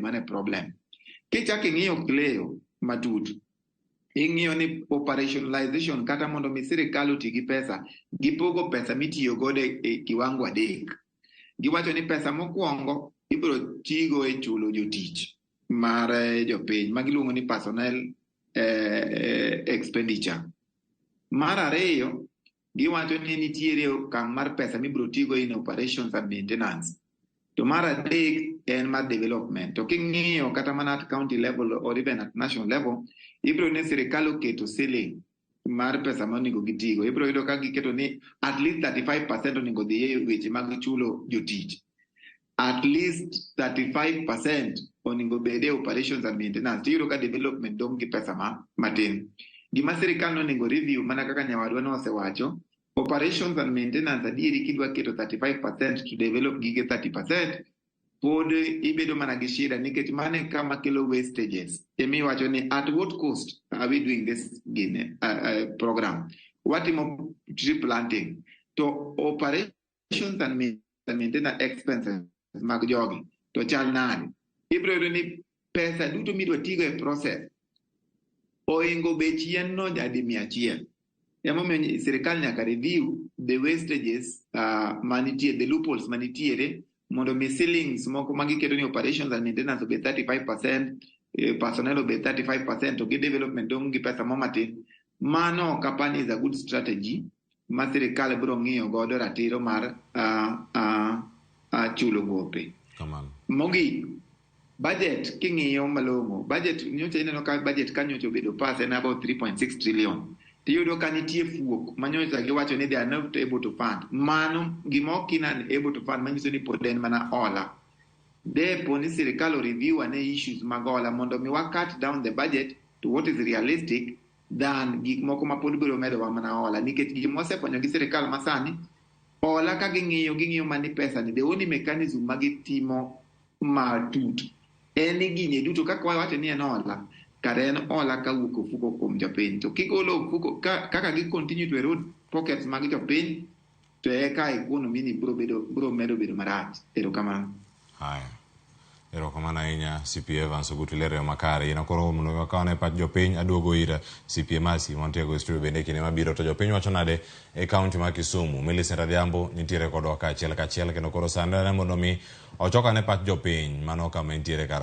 mane problem. Kichak ing'iyo Cleo matut, ing'iyo ni operationalization kata mondo mi sirkal oti gi pesa, gipogo pesa mitiyo godo e kiwango adek. Giwacho ni pesa mokwongo ibiro tigo e chulo jotich mar jopiny magiluongo ni personnel expenditure. Mar ariyo, giwacho ni nitiere okang' mar pesa mibiro tigo in operations and maintenance. To mar adek en mar development. To king'iyo kata mana at county level or even at national level, ibiro ne sirkal oketo ceiling mar pesa monego gitigo. Ibiro yudo ka giketo ni at least 35% onego dhi e weche mag chulo jotich. At least 35% onego bede operations and maintenance. Tiyudo ka development dong gi pesa matin. Gima sirkal onego review mana kaka nyawadwa no osewacho, operations and maintenance adieri kidwa keto 35% to develop gige 30%, pod ibedo mana gi shida nikech mane kama kelo wastages. Emi wacho ni at what cost are we doing this program? Watimo tree planting to operations and maintenance expenses mag jogi to chal nade. Ibiro yudo ni pesa duto midwa tigo e process oingo bech yien no jadi 100. Emomiyo sirkal nyaka review the wastages manitie, the loopholes manitiere, mondo mi ceilings moko magiketo ni operations and maintenance obe 35%, personnel obe 35%, to gi development dong gi pesa momatin. Mano kapani is a good strategy ma sirkal biro ng'iyo godo ratiro mar chulo gope. Mogi, budget king'iyo malongo, budget nyocha ineno ka budget kanyocha obedo pass en about 3.6 trillion. Tiyudo ka nitie fuok manyocha giwacho ni they are not able to fund. Mano gima ok able to fund manyiso ni pod en mana hola. Depo ni sirkal review ane issues mag hola mondo mi wa cut down the budget to what is realistic than gik moko ma pod biro medo wa mana hola. Nikech gima osekonyo gi sirkal masani, hola ka ging'iyo mani pesa ni, the only mechanism magitimo matut en gini duto kaka wawacho ni en hola, kare en hola ka wuok ofuko kuom jopiny. To kigolo ofuko kaka gi continue to erode pockets mag jopiny, to eka economy ni biro medo bedo marach. Erokamano. Haya. Erokamano ahinya CPA Evans Ogutu lero makare. Ina koro mondo wakaone pat jopiny aduogo ira CPA Masi Montego Studio bende kine mabiro to jopiny wacho nade e county ma Kisumu. Millicent Adhiambo nitiere kodwa ka achiel kendo koro sandane mondo mi ochoka ne pat jopiny mano kama nitiere kar